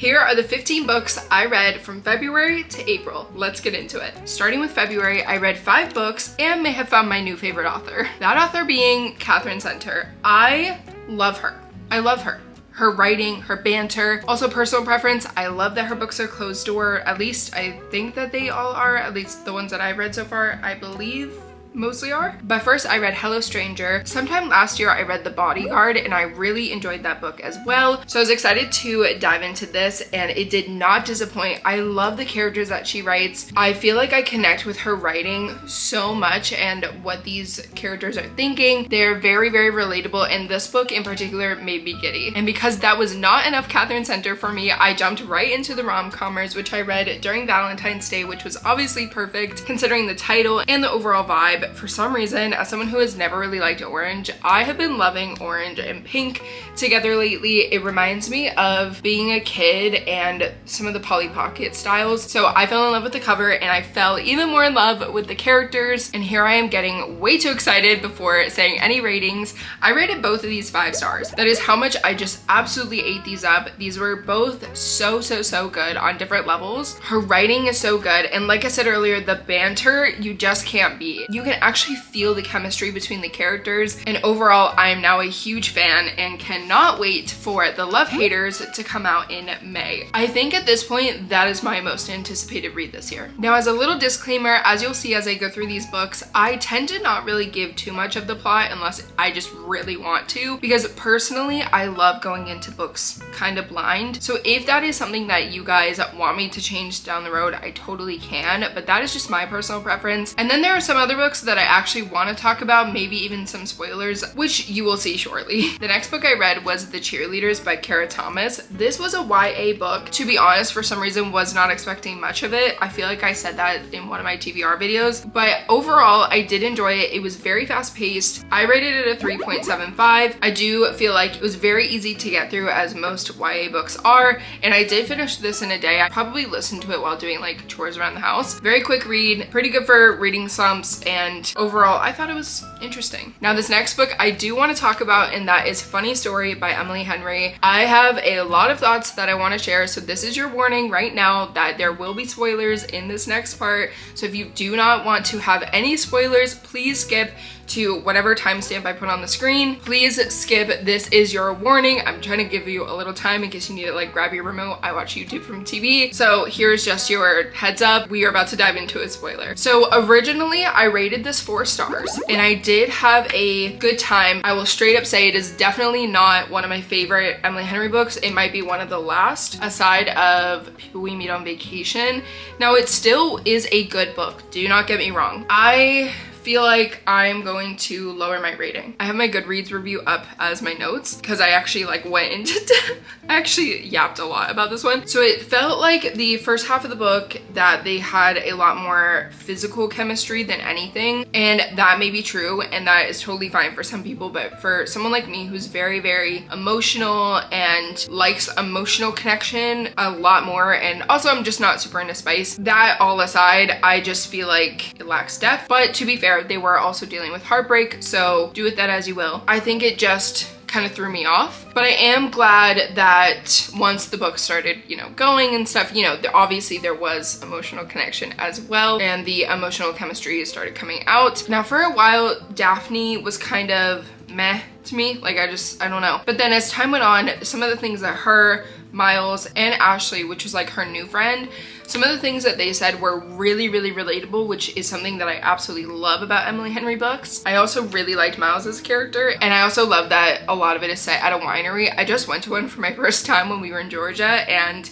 Here are the 15 books I read from February to April. Let's get into it. Starting with February, I read 5 books and may have found my new favorite author. That author being Catherine Center. I love her. I love her. Her writing, her banter, also personal preference. I love that her books are closed door. At least I think that they all are, at least the ones that I've read so far, I believe mostly are. But first I read Hello Stranger. Sometime last year I read The Bodyguard and I really enjoyed that book as well. So I was excited to dive into this and it did not disappoint. I love the characters that she writes. I feel like I connect with her writing so much and what these characters are thinking. They're very, very relatable, and this book in particular made me giddy. And because that was not enough Catherine Center for me, I jumped right into the Rom-Commers, which I read during Valentine's Day, which was obviously perfect considering the title and the overall vibe. For some reason, as someone who has never really liked orange, I have been loving orange and pink together lately. It reminds me of being a kid and some of the Polly Pocket styles. So I fell in love with the cover and I fell even more in love with the characters. And here I am getting way too excited before saying any ratings. I rated both of these 5 stars. That is how much I just absolutely ate these up. These were both so good on different levels. Her writing is so good. And like I said earlier, the banter, you just can't beat. You can actually feel the chemistry between the characters, and overall I am now a huge fan and cannot wait for The Love Haters to come out in May. I think at this point that is my most anticipated read this year. Now, as a little disclaimer, as you'll see as I go through these books, I tend to not really give too much of the plot unless I just really want to, because personally I love going into books kind of blind. So if that is something that you guys want me to change down the road, I totally can, but that is just my personal preference. And then there are some other books that I actually want to talk about, maybe even some spoilers, which you will see shortly. The next book I read was The Cheerleaders by Kara Thomas. This was a YA book. To be honest, for some reason was not expecting much of it. I feel like I said that in one of my TBR videos, but overall I did enjoy it. It was very fast paced. I rated it a 3.75. I do feel like it was very easy to get through, as most YA books are, and I did finish this in a day. I probably listened to it while doing like chores around the house. Very quick read, pretty good for reading slumps, and overall I thought it was interesting. Now this next book I do want to talk about, and that is Funny Story by Emily Henry. I have a lot of thoughts that I want to share, so this is your warning right now that there will be spoilers in this next part. So if you do not want to have any spoilers, please skip to whatever timestamp I put on the screen. Please skip. This is your warning. I'm trying to give you a little time in case you need to like grab your remote. I watch YouTube from TV. So here's just your heads up. We are about to dive into a spoiler. So originally I rated this 4 stars and I did have a good time. I will straight up say it is definitely not one of my favorite Emily Henry books. It might be one of the last, aside of People We Meet on Vacation. Now it still is a good book. Do not get me wrong. I feel like I'm going to lower my rating. I have my Goodreads review up as my notes because I actually like went into depth. I actually yapped a lot about this one. So it felt like the first half of the book that they had a lot more physical chemistry than anything, and that may be true and that is totally fine for some people, but for someone like me who's very, very emotional and likes emotional connection a lot more, and also I'm just not super into spice, that all aside, I just feel like it lacks depth. But to be fair, they were also dealing with heartbreak, so do with that as you will. I think it just kind of threw me off, but I am glad that once the book started, you know, going and stuff, you know, obviously there was emotional connection as well, and the emotional chemistry started coming out. Now for a while, Daphne was kind of meh to me, like I don't know. But then as time went on, some of the things that her, Miles, and Ashley, which was like her new friend, some of the things that they said were really, really relatable, which is something that I absolutely love about Emily Henry books. I also really liked Miles's character, and I also love that a lot of it is set at a winery. I just went to one for my first time when we were in Georgia, and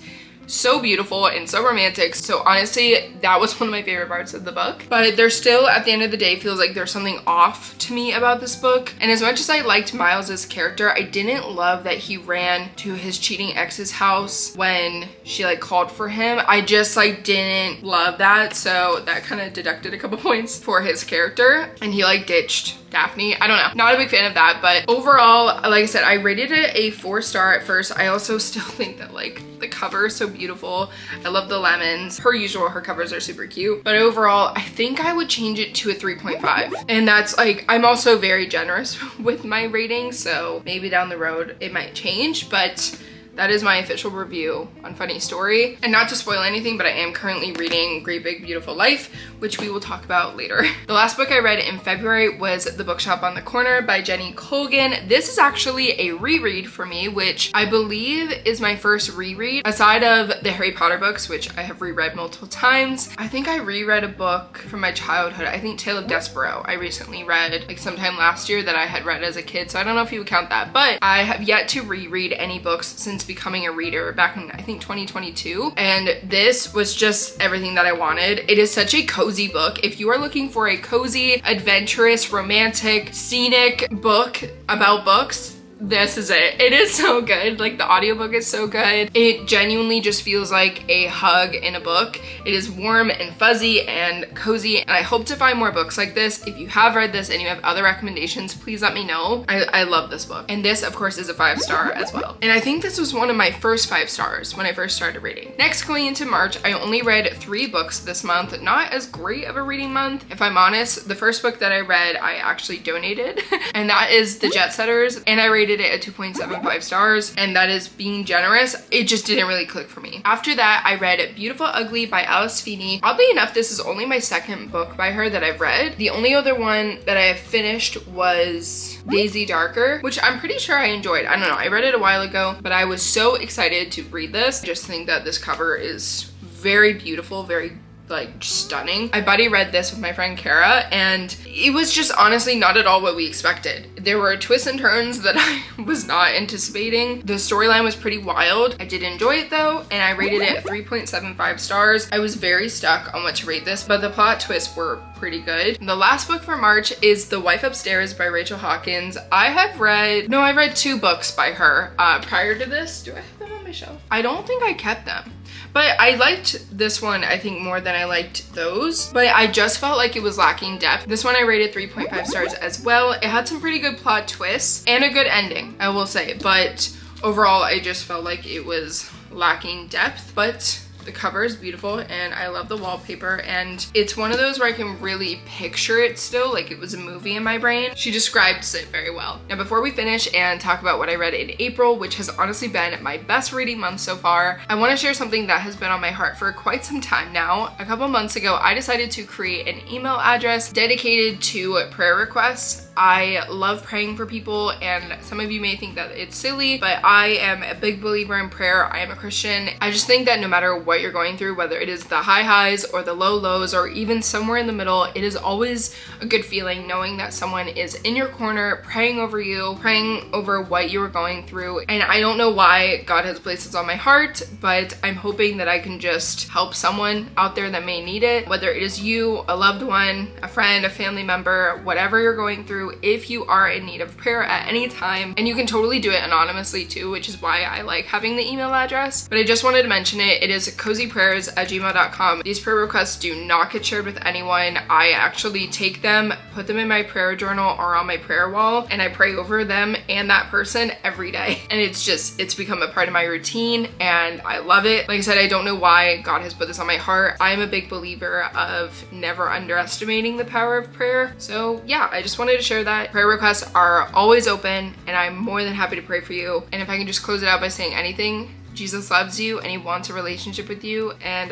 so beautiful and so romantic. So honestly, that was one of my favorite parts of the book. But there still, at the end of the day, feels like there's something off to me about this book. And as much as I liked Miles's character, I didn't love that he ran to his cheating ex's house when she like called for him. I just like didn't love that. So that kind of deducted a couple points for his character, and he like ditched Daphne. I don't know, not a big fan of that, but overall, like I said, I rated it a 4-star at first. I also still think that like the cover is so beautiful. I love the lemons. Per usual, her covers are super cute, but overall, I think I would change it to a 3.5. And that's like, I'm also very generous with my ratings, so maybe down the road it might change, but that is my official review on Funny Story. And not to spoil anything, but I am currently reading Great Big Beautiful Life, which we will talk about later. The last book I read in February was The Bookshop on the Corner by Jenny Colgan. This is actually a reread for me, which I believe is my first reread. Aside of the Harry Potter books, which I have reread multiple times, I think I reread a book from my childhood. I think Tale of Despereaux I recently read like sometime last year that I had read as a kid, so I don't know if you would count that, but I have yet to reread any books since becoming a reader back in I think 2022, and this was just everything that I wanted. It is such a cozy book. If you are looking for a cozy, adventurous, romantic, scenic book about books, this is it. It is so good. Like, the audiobook is so good. It genuinely just feels like a hug in a book. It is warm and fuzzy and cozy, and I hope to find more books like this. If you have read this and you have other recommendations, please let me know. I love this book. And this, of course, is a 5-star as well. And I think this was one of my first 5 stars when I first started reading. Next, going into March, I only read 3 books this month. Not as great of a reading month. If I'm honest, the first book that I read, I actually donated, and that is The Jetsetters, and I rated it at 2.75 stars, and that is being generous. It just didn't really click for me. After that, I read Beautiful Ugly by Alice Feeney. Oddly enough, this is only my second book by her that I've read. The only other one that I have finished was Daisy Darker, which I'm pretty sure I enjoyed. I don't know, I read it a while ago, but I was so excited to read this. I just think that this cover is very beautiful, very like stunning. I buddy read this with my friend Kara, and it was just honestly not at all what we expected. There were twists and turns that I was not anticipating. The storyline was pretty wild. I did enjoy it though, and I rated it 3.75 stars. I was very stuck on what to rate this, but the plot twists were pretty good. The last book for March is The Wife Upstairs by Rachel Hawkins. I've read 2 books by her prior to this. Do I have them on my shelf? I don't think I kept them. But I liked this one, I think, more than I liked those. But I just felt like it was lacking depth. This one I rated 3.5 stars as well. It had some pretty good plot twists and a good ending, I will say. But overall, I just felt like it was lacking depth. But the cover is beautiful, and I love the wallpaper, and it's one of those where I can really picture it still, like it was a movie in my brain. She describes it very well. Now, before we finish and talk about what I read in April, which has honestly been my best reading month so far, I want to share something that has been on my heart for quite some time now. A couple months ago, I decided to create an email address dedicated to prayer requests. I love praying for people, and some of you may think that it's silly, but I am a big believer in prayer. I am a Christian. I just think that no matter what you're going through, whether it is the high highs or the low lows or even somewhere in the middle, it is always a good feeling knowing that someone is in your corner praying over you, praying over what you are going through. And I don't know why God has placed this on my heart, but I'm hoping that I can just help someone out there that may need it, whether it is you, a loved one, a friend, a family member, whatever you're going through. If you are in need of prayer at any time, and you can totally do it anonymously too, which is why I like having the email address, but I just wanted to mention it. It is cozyprayers@gmail.com. These prayer requests do not get shared with anyone. I actually take them, put them in my prayer journal or on my prayer wall, and I pray over them and that person every day. And it's become a part of my routine, and I love it. Like I said, I don't know why God has put this on my heart. I am a big believer of never underestimating the power of prayer. So yeah, I just wanted to share that. Prayer requests are always open, and I'm more than happy to pray for you. And if I can just close it out by saying anything, Jesus loves you and he wants a relationship with you, and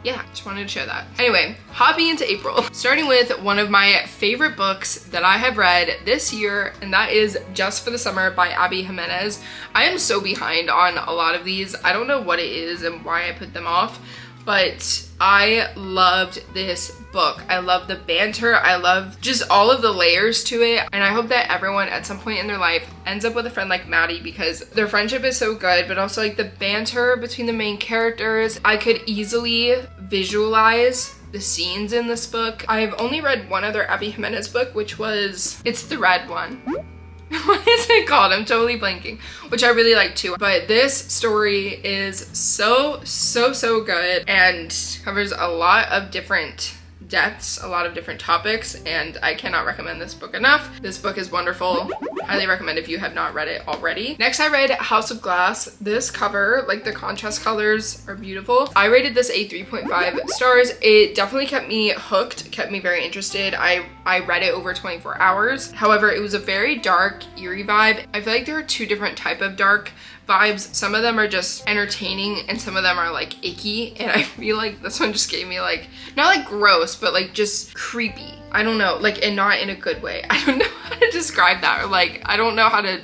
yeah, just wanted to share that. Anyway, hopping into April, starting with one of my favorite books that I have read this year, and that is Just for the Summer by Abby Jimenez. I am so behind on a lot of these. I don't know what it is and why I put them off, but I loved this book. I love the banter. I love just all of the layers to it. And I hope that everyone at some point in their life ends up with a friend like Maddie, because their friendship is so good, but also like the banter between the main characters. I could easily visualize the scenes in this book. I've only read one other Abby Jimenez book, which was, it's the red one. What is it called? I'm totally blanking, which I really like too. But this story is so good and covers a lot of different depths, a lot of different topics, and I cannot recommend this book enough. This book is wonderful. Highly recommend if you have not read it already. Next, I read House of Glass. This cover, like the contrast colors are beautiful. I rated this a 3.5 stars. It definitely kept me hooked, kept me very interested. I read it over 24 hours. However, it was a very dark, eerie vibe. I feel like there are two different type of dark, vibes. Some of them are just entertaining and some of them are like icky, and I feel like this one just gave me like, not like gross, but like just creepy. I don't know, like, and not in a good way. I don't know how to describe that, or like, I don't know how to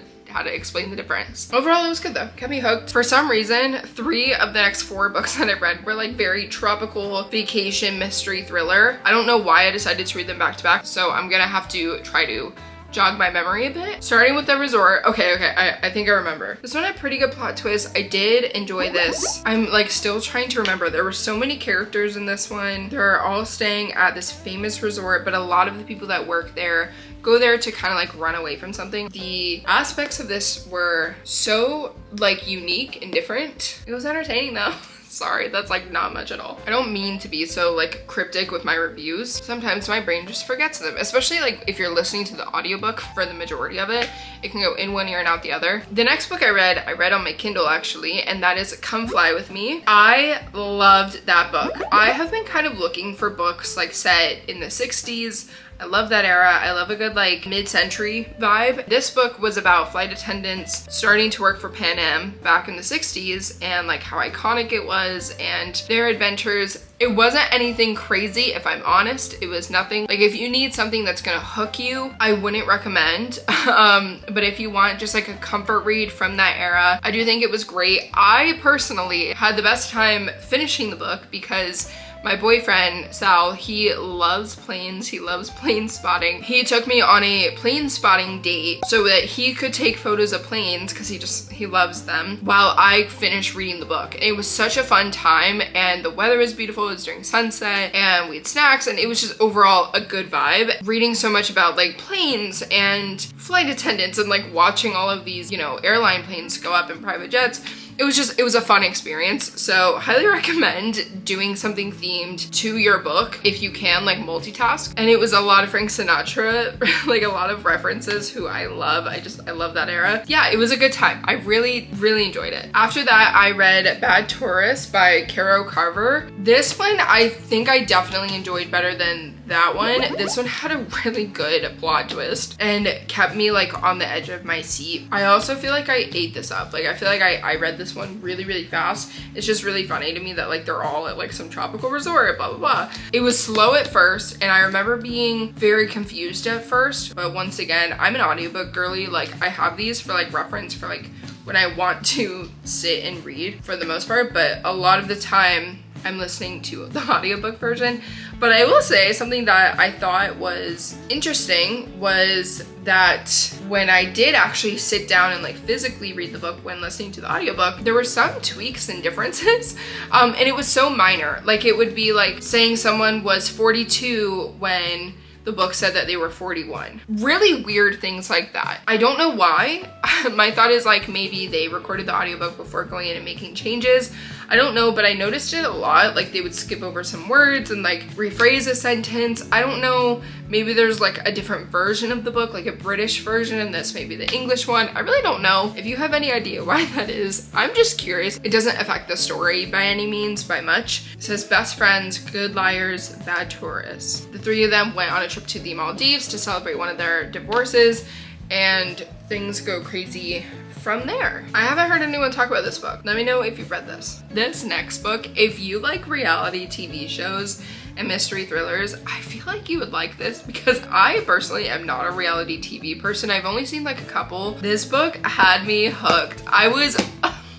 explain the difference. Overall, it was good though. Kept me hooked. For some reason, 3 of the next 4 books that I read were like very tropical vacation mystery thriller. I don't know why I decided to read them back to back, so I'm gonna have to try to jog my memory a bit. Starting with The Resort. Okay, I think I remember. This one had a pretty good plot twist. I did enjoy this. I'm like still trying to remember. There were so many characters in this one. They're all staying at this famous resort, but a lot of the people that work there go there to kind of like run away from something. The aspects of this were so like unique and different. It was entertaining though. Sorry, that's like not much at all. I don't mean to be so like cryptic with my reviews. Sometimes my brain just forgets them, especially like if you're listening to the audiobook for the majority of it. It can go in one ear and out the other. The next book I read on my Kindle actually, and that is Come Fly With Me. I loved that book. I have been kind of looking for books like set in the 60s. I love that era. I love a good like mid-century vibe. This book was about flight attendants starting to work for Pan Am back in the 60s and like how iconic it was and their adventures. It wasn't anything crazy, if I'm honest. It was nothing, like if you need something that's gonna hook you, I wouldn't recommend. But if you want just like a comfort read from that era, I do think it was great. I personally had the best time finishing the book because my boyfriend, Sal, he loves planes. He loves plane spotting. He took me on a plane spotting date so that he could take photos of planes because he loves them while I finished reading the book. It was such a fun time and the weather was beautiful. It was during sunset and we had snacks and it was just overall a good vibe. Reading so much about like planes and flight attendants and like watching all of these, you know, airline planes go up in private jets. It was a fun experience. So highly recommend doing something themed to your book if you can, like multitask. And it was a lot of Frank Sinatra, like a lot of references who I love. I love that era. Yeah, it was a good time. I really enjoyed it. After that, I read Bad Tourist by Caro Carver. This one, I think I definitely enjoyed better than that one. This one had a really good plot twist and kept me like on the edge of my seat. I also feel like I ate this up. Like I feel like I read this one really fast. It's just really funny to me that like they're all at like some tropical resort, blah blah blah. It was slow at first and I remember being very confused at first, but once again, I'm an audiobook girly. Like I have these for like reference for like when I want to sit and read for the most part, but a lot of the time I'm listening to the audiobook version. But I will say something that I thought was interesting was that when I did actually sit down and like physically read the book when listening to the audiobook, there were some tweaks and differences. And it was so minor. Like it would be like saying someone was 42 when the book said that they were 41. Really weird things like that. I don't know why. My thought is like maybe they recorded the audiobook before going in and making changes. I don't know, but I noticed it a lot. Like they would skip over some words and like rephrase a sentence. I don't know, maybe there's like a different version of the book, like a British version, and this may be the English one. I really don't know. If you have any idea why that is, I'm just curious. It doesn't affect the story by any means, by much. It says best friends, good liars, bad tourists. The 3 of them went on a trip to the Maldives to celebrate one of their divorces, and things go crazy from there. I haven't heard anyone talk about this book. Let me know if you've read this. This next book, if you like reality TV shows and mystery thrillers, I feel like you would like this because I personally am not a reality TV person. I've only seen like a couple. This book had me hooked. I was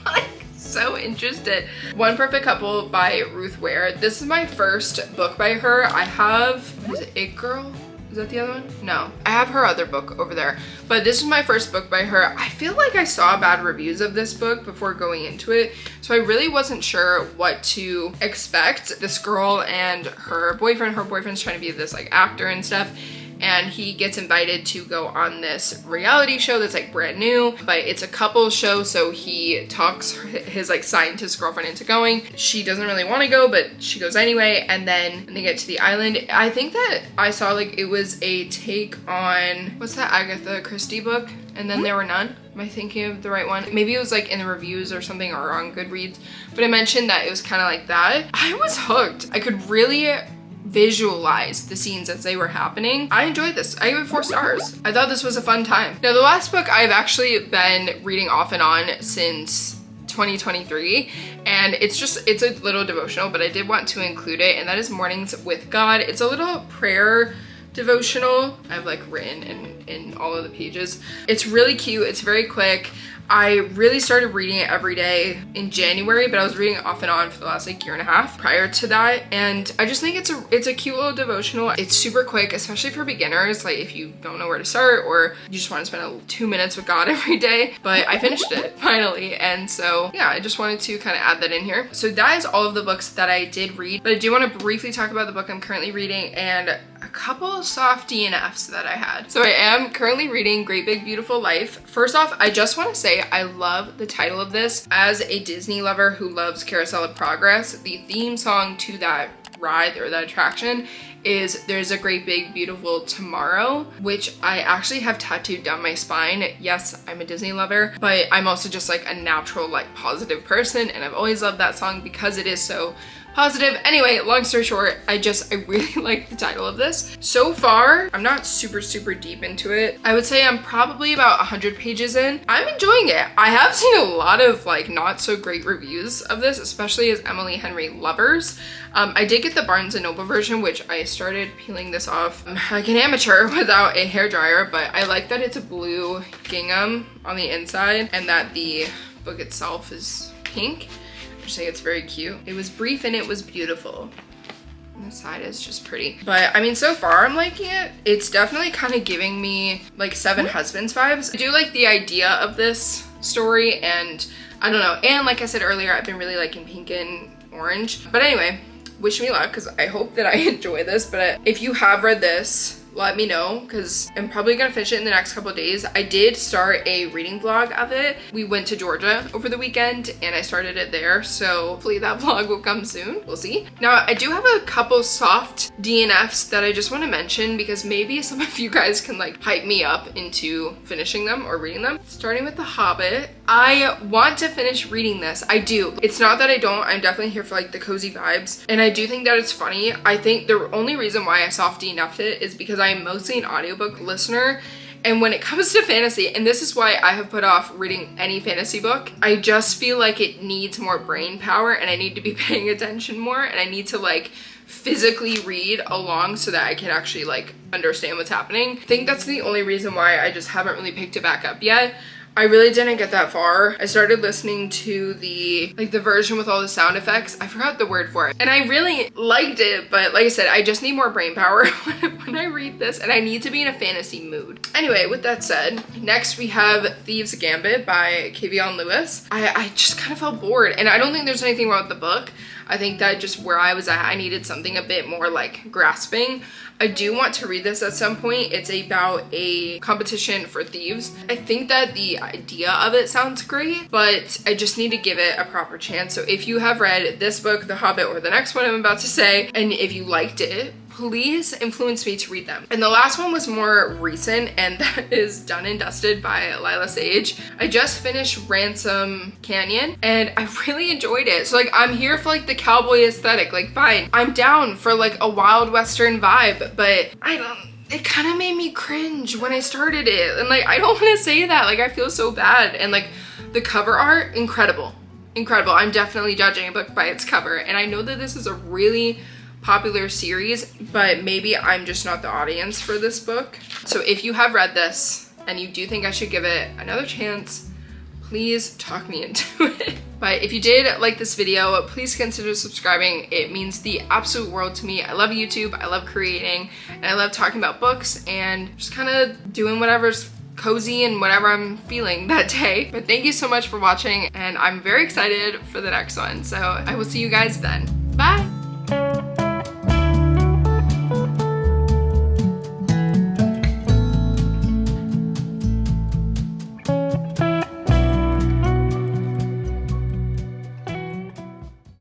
like so interested. One Perfect Couple by Ruth Ware. This is my first book by her. I have, is it It Girl? Is that the other one? No. I have her other book over there, but this is my first book by her. I feel like I saw bad reviews of this book before going into it, so I really wasn't sure what to expect. This girl and her boyfriend's trying to be this like actor and stuff, and he gets invited to go on this reality show that's like brand new, but it's a couple show, so he talks his like scientist girlfriend into going. She doesn't really want to go, but she goes anyway, and then when they get to the island, I think that I saw like it was a take on, what's that Agatha Christie book? And Then There Were None? Am I thinking of the right one? Maybe it was like in the reviews or something, or on Goodreads, but it mentioned that it was kind of like that. I was hooked. I could really visualize the scenes as they were happening. I enjoyed this. I gave it 4 stars. I thought this was a fun time. Now, the last book I've actually been reading off and on since 2023, and it's a little devotional, but I did want to include it, and that is Mornings with God. It's a little prayer devotional. I've like written in all of the pages. It's really cute. It's very quick. I really started reading it every day in January, but I was reading it off and on for the last like year and a half prior to that. And I just think it's a cute little devotional. It's super quick, especially for beginners, like if you don't know where to start or you just want to spend 2 minutes with God every day. But I finished it finally. And so yeah, I just wanted to kind of add that in here. So that is all of the books that I did read, but I do want to briefly talk about the book I'm currently reading and a couple soft DNFs that I had. So I am currently reading Great Big Beautiful Life. First off, I just want to say I love the title of this. As a Disney lover who loves Carousel of Progress, the theme song to that ride or that attraction is There's a Great Big Beautiful Tomorrow, which I actually have tattooed down my spine. Yes, I'm a Disney lover, but I'm also just like a natural, like positive person, and I've always loved that song because it is so positive. Anyway, long story short, I really like the title of this. So far, I'm not super deep into it. I would say I'm probably about 100 pages in. I'm enjoying it. I have seen a lot of like not so great reviews of this, especially as Emily Henry lovers. I did get the Barnes & Noble version, which I started peeling this off like an amateur without a hairdryer, but I like that it's a blue gingham on the inside and that the book itself is pink. I just think it's very cute. It was brief and it was beautiful. And the side is just pretty. But I mean, so far I'm liking it. It's definitely kind of giving me like Seven Husbands vibes. I do like the idea of this story, and I don't know. And like I said earlier, I've been really liking pink and orange. But anyway, wish me luck because I hope that I enjoy this. But if you have read this, let me know because I'm probably gonna finish it in the next couple of days. I did start a reading vlog of it. We went to Georgia over the weekend and I started it there, so hopefully that vlog will come soon. We'll see. Now, I do have a couple soft DNFs that I just want to mention because maybe some of you guys can like hype me up into finishing them or reading them. Starting with The Hobbit. I want to finish reading this. I do. It's not that I don't. I'm definitely here for like the cozy vibes, and I do think that it's funny. I think the only reason why I soft DNF'd it is because I'm mostly an audiobook listener, and when it comes to fantasy, and this is why I have put off reading any fantasy book, I just feel like it needs more brain power and I need to be paying attention more, and I need to like physically read along so that I can actually like understand what's happening. I think that's the only reason why I just haven't really picked it back up yet. I really didn't get that far. I started listening to the version with all the sound effects. I forgot the word for it. And I really liked it, but like I said, I just need more brain power when I read this, and I need to be in a fantasy mood. Anyway, with that said, next we have Thieves Gambit by Kavion Lewis. I just kind of felt bored, and I don't think there's anything wrong with the book. I think that just where I was at, I needed something a bit more like grasping. I do want to read this at some point. It's about a competition for thieves. I think that the idea of it sounds great, but I just need to give it a proper chance. So if you have read this book, The Hobbit, or the next one I'm about to say, and if you liked it, please influence me to read them. And the last one was more recent, and that is Done and Dusted by Lila Sage. I just finished Ransom Canyon and I really enjoyed it. So like, I'm here for like the cowboy aesthetic, like fine. I'm down for like a wild western vibe, but it kind of made me cringe when I started it. And like, I don't want to say that, like I feel so bad. And like the cover art, incredible. I'm definitely judging a book by its cover. And I know that this is a really popular series, but maybe I'm just not the audience for this book. So if you have read this and you do think I should give it another chance, please talk me into it. But if you did like this video, please consider subscribing. It means the absolute world to me. I love YouTube, I love creating, and I love talking about books and just kind of doing whatever's cozy and whatever I'm feeling that day. But thank you so much for watching, and I'm very excited for the next one. So I will see you guys then. Bye.